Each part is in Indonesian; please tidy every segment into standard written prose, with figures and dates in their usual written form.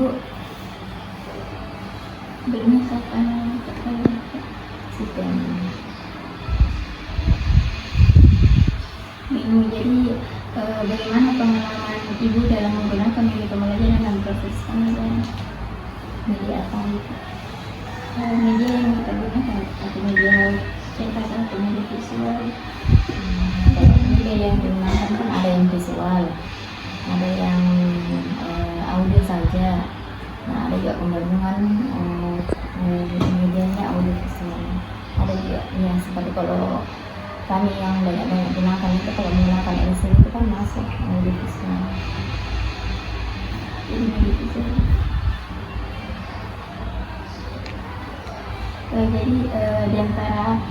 Ibu bermisalkan terkait sistem Ibu. Jadi bagaimana pengalaman Ibu dalam menggunakan media pembelajaran dalam proses pengajaran? Media apa itu? Media yang kita gunakan, atau media cetak atau media visual? Kalau media yang digunakan kan ada yang visual, ada yang audio saja. Nah, ada juga penggabungan medianya audio visual. Ada juga ya seperti kalau kami yang banyak gunakan itu, kalau menggunakan LCD itu kan masuk audio visual. Jadi media visual. Jadi di antara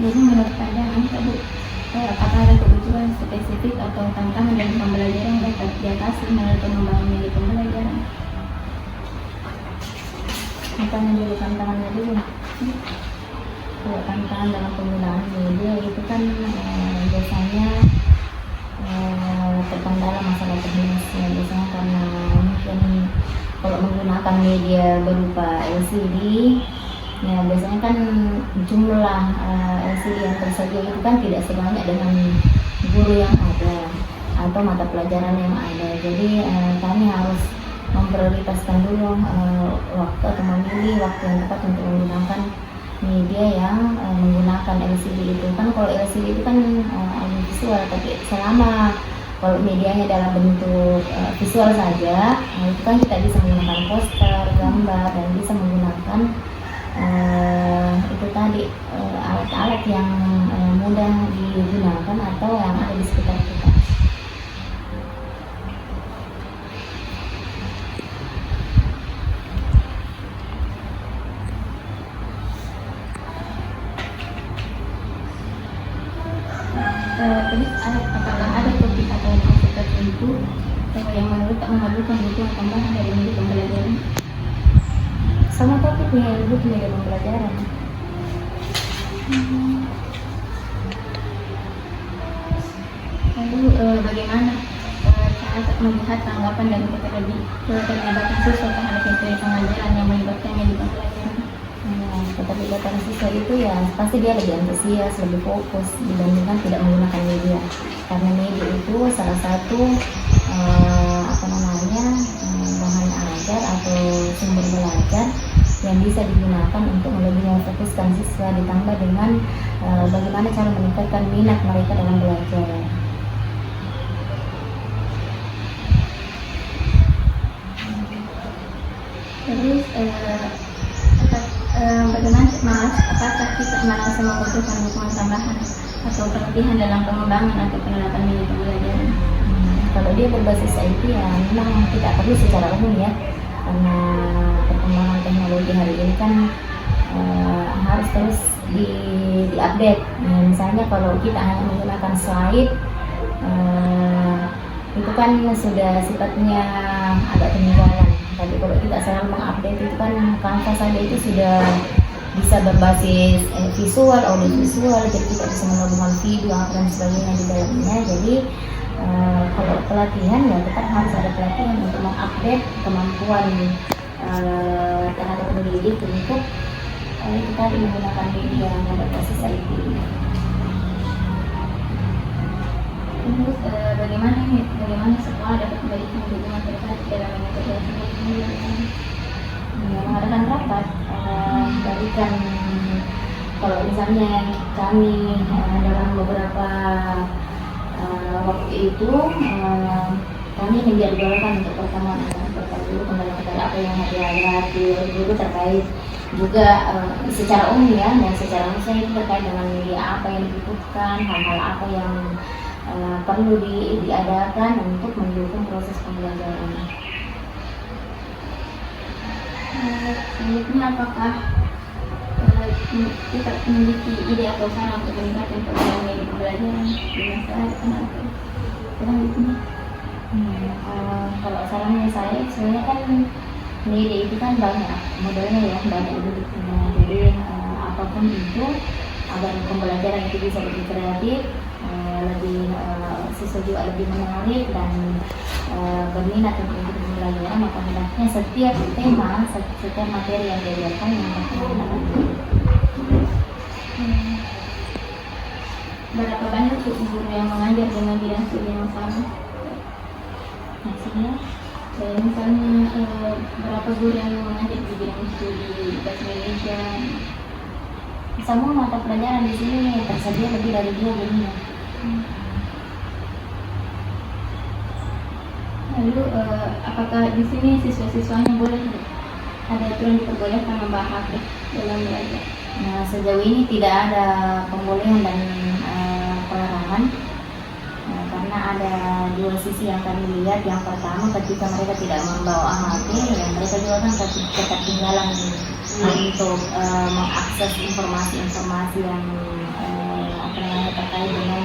jadi menurut pandangan Bu, apakah ada kebutuhan spesifik atau tantangan dalam pembelajaran yang dapat diatasi melalui pengembangan media pembelajaran? Apa yang menjadi tantangannya dulu? Kalau tantangan dalam penggunaan media itu kan biasanya terkendala masalah teknis ya, biasanya karena mungkin kalau menggunakan media berupa LCD ya, biasanya kan jumlah LCD yang tersedia itu kan tidak sebanyak dengan guru yang ada atau mata pelajaran yang ada. Jadi kami harus memprioritaskan dulu waktu atau memilih waktu yang tepat untuk menggunakan media yang menggunakan LCD itu. Kan kalau LCD itu kan audio visual, tapi selama kalau medianya dalam bentuk visual saja, itu kan kita bisa menggunakan poster, gambar, dan bisa menggunakan itu tadi alat-alat yang mudah digunakan atau yang ada di sekitar kita. Terus apakah ada topik atau konsep tertentu yang menurut memerlukan dukungan tambahan dari media pembelajaran? Sama topiknya yang disebut media pembelajaran. Lalu bagaimana cara melihat tanggapan dan keterlibatan siswa terhadap metode pengajaran yang melibatkan media pembelajaran? Keterlibatan siswa itu ya pasti dia lebih antusias, lebih fokus dibandingkan tidak menggunakan media, karena media itu salah satu bahan ajar atau sumber belajar yang bisa digunakan untuk lebih memfokuskan siswa, ditambah dengan bagaimana cara meningkatkan minat mereka dalam belajar. Terus bagaimana apakah kita merasa membutuhkan dukungan tambahan atau pelatihan dalam pengembangan atau penerapan media pembelajaran? Kalau dia berbasis IT ya memang tidak perlu secara umum ya, karena perkembangan teknologi hari ini kan harus terus diupdate. Misalnya kalau kita hanya menggunakan slide itu kan sudah sifatnya agak ketinggalan. Tapi kalau kita selalu mengupdate itu kan Canva saja itu sudah bisa berbasis visual, audio visual, jadi kita bisa menggabungkan video dan sebagainya di dalamnya. Jadi kalau pelatihan ya tetap harus ada pelatihan untuk mengupdate kemampuan terhadap pendidik untuk itu tadi menggunakan media yang berbasis IT. Terus bagaimana sekolah dapat memberikan dukungan terkait dalam metode pembelajaran? Mengadakan rapat, berikan kalau misalnya kami dalam beberapa waktu itu kami menjadwalkan untuk pertemuan antar guru kembali kepada apa yang dihadapi guru terkait juga secara umum ya, dan secara umum itu terkait dengan media apa yang dibutuhkan, hal-hal apa yang perlu diadakan untuk mendukung proses pembelajaran. Selanjutnya, apakah kita memiliki ide atau saran untuk meningkatkan penggunaan media pembelajaran di masa depan? Selanjutnya, Kalau sarannya saya sebenarnya kan media itu kan banyak modelnya ya, banyak bentuknya. Jadi apapun itu agar pembelajaran itu bisa lebih kreatif, siswa juga lebih menarik dan berminat untuk ikut pembelajaran, maka hendaknya setiap tema, setiap materi yang diajarkan yang berkenan. Berapa banyak guru yang mengajar dengan bidang studi yang sama? Maksudnya Kayak misalnya berapa guru yang mengajar di bidang studi bahasa Indonesia? semua mata pelajaran di sini tersedia lebih dari 2 gurunya. Lalu apakah di sini siswa-siswanya boleh ada aturan diperbolehkan membawa HP dalam belajar? Nah, sejauh ini tidak ada pembolehan dan pelarangan. Karena ada 2 sisi yang kami lihat. Yang pertama, ketika mereka tidak membawa HP, ya mereka juga kan ketinggalan untuk mengakses informasi-informasi yang terkait dengan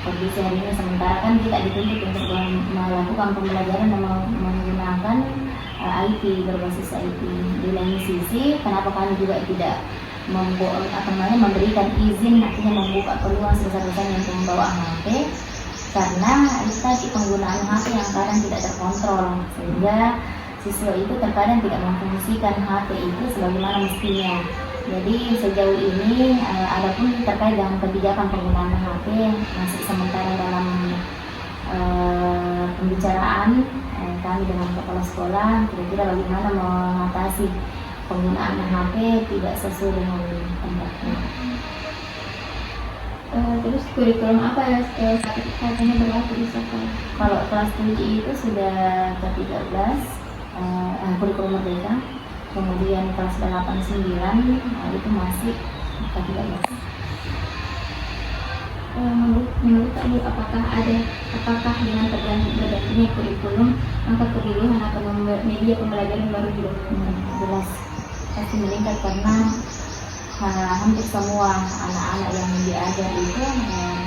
kondisi hari ini. Sementara kan kita dituntut untuk melakukan pembelajaran dan menggunakan IT, berbasis IT. Di lain sisi, kenapa kami juga tidak memberikan izin, artinya membuka peluang sebesar-besarnya untuk membawa HP, karena itu tadi penggunaan HP yang kadang tidak terkontrol, sehingga siswa itu terkadang tidak memfungsikan HP itu sebagaimana mestinya. Jadi sejauh ini adapun terkait dengan kebijakan penggunaan HP masih sementara dalam pembicaraan kami dengan kepala sekolah, kira-kira bagaimana mengatasi penggunaan HP tidak sesuai dengan hendaknya. Terus kurikulum apa ya katanya berlaku di sekolah? Kalau kelas 7 itu sudah ke-13 kurikulum merdeka, kemudian kelas 8-9 itu masih ke-13. Menurut kamu apakah dengan bergantinya kurikulum maka kebutuhan atau media pembelajaran baru juga jelas pasti meningkat, karena hampir semua anak-anak yang diajar itu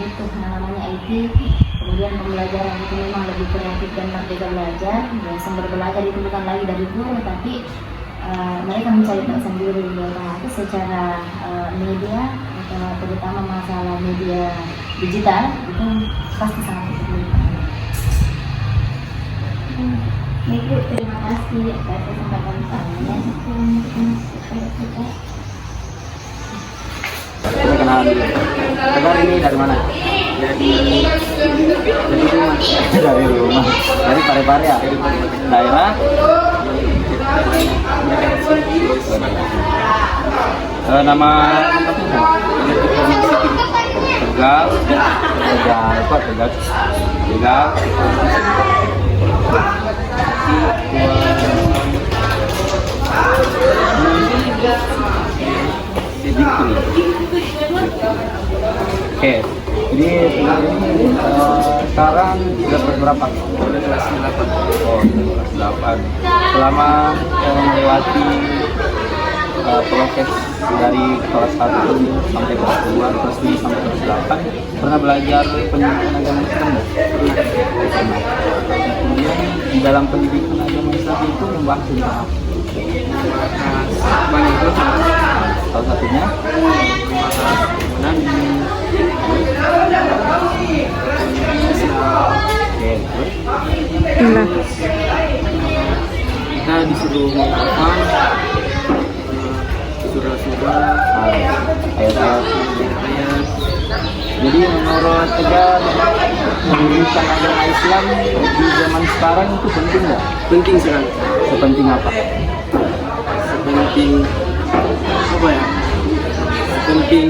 butuh namanya IT. Kemudian pembelajaran itu memang lebih kreatif dan merdeka belajar. Ya, sumber belajar itu bukan lagi dari guru, tapi mereka mencari tahu sendiri. Itu secara media, terutama masalah media digital itu pasti sangat diperlukan. Ibu, terima kasih atas kesempatan saya. Kenalan dulu. Tegar ini dari mana? Dari rumah. Dari Parepare ya. Daerah. Nama lengkapnya Tegal. Tegal. Oke, jadi sekarang sudah kelas berapa? Kelas 8. Oh, kelas 8. Selama melewati proses dari kelas 1 sampai kelas 2, kelas 5 sampai kelas 8, pernah belajar pendidikan agama Islam nggak? Pernah. Kemudian di dalam pendidikan agama Islam itu membahas tentang apa? Banyak itu Salah satunya Nabi, terus kita disuruh menghafal surah-surah, ayat-ayat. ayat. Jadi menurut Tegar, pendidikan agama Islam di zaman sekarang itu penting nggak? Penting sekali, Sepenting apa? penting apa ya? Penting,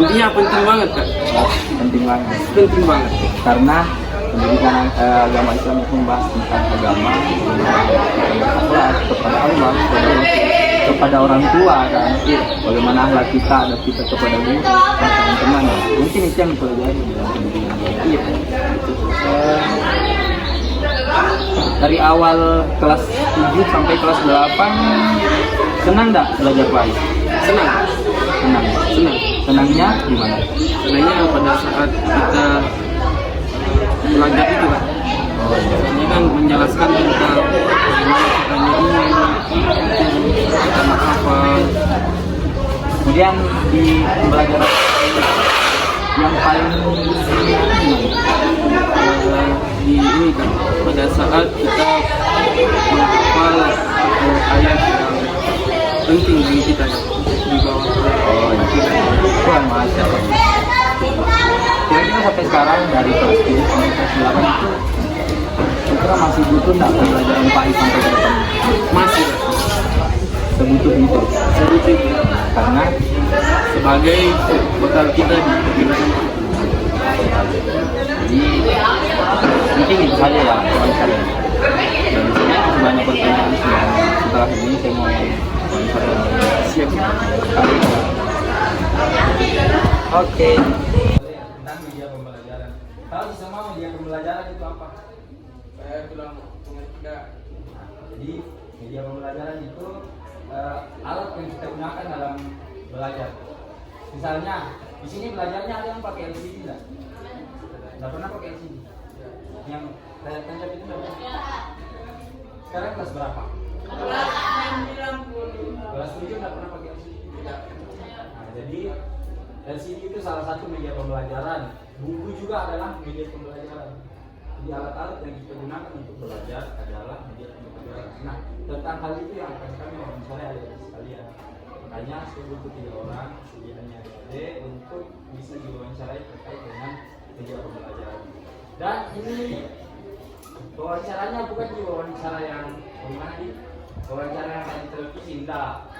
intinya penting banget Kak, Penting banget. penting banget. Karena pendidikan agama Islam itu membahas tentang agama, akhlak kepada Allah, kepada orang tua kan, bagaimana akhlak kita, adab kita kepada guru dan teman-teman. Mungkin itu yang dipelajari dalam pendidikan. Iya, Dari awal kelas 7 sampai kelas 8 senang nggak belajar baik? senang, Senang. senang. Senangnya gimana? Senangnya pada saat kita belajar itu Kak. Oh, iya. Soalnya menjelaskan tentang bagaimana caranya ini kita menghafal. Kemudian di pembelajaran yang paling di ini kan pada saat kita menghafal ayat yang penting bagi kita kan, di bawah Tuhan Maha Esa. Kira-kira sampai sekarang dari kelas 10 sampai kelas 8 itu kira masih butuh nggak pembelajaran PAI sampai ke depan? masih Sebutuh itu. sedikit Karena sebagai bekal kita di kehidupan. jadi mungkin itu saja ya wawancara. Dan di sini banyak pertanyaan yang setelah ini saya mau wawancara. Siap. Oke. Tentang media pembelajaran. Kalau semua media pembelajaran itu apa? Saya bilang tidak. Jadi media pembelajaran itu alat yang kita gunakan dalam belajar. Misalnya di sini belajarnya ada yang pakai LCD tidak? Tidak pernah pakai LCD. Yang layar tancap itu tidak pernah. Sekarang kelas berapa? Kelas 7 tidak pernah pakai LCD. Tidak. Nah, jadi LCD itu salah satu media pembelajaran. Buku juga adalah media pembelajaran. Jadi alat-alat yang kita gunakan untuk belajar adalah media pembelajaran. Nah, tentang hal itu yang akan kami wawancara adik-adik sekalian. Makanya saya butuh 3 orang sedianya adik untuk bisa diwawancarai terkait dengan media pembelajaran. Dan ini wawancaranya bukan wawancara yang wawancara yang di televisi, enggak.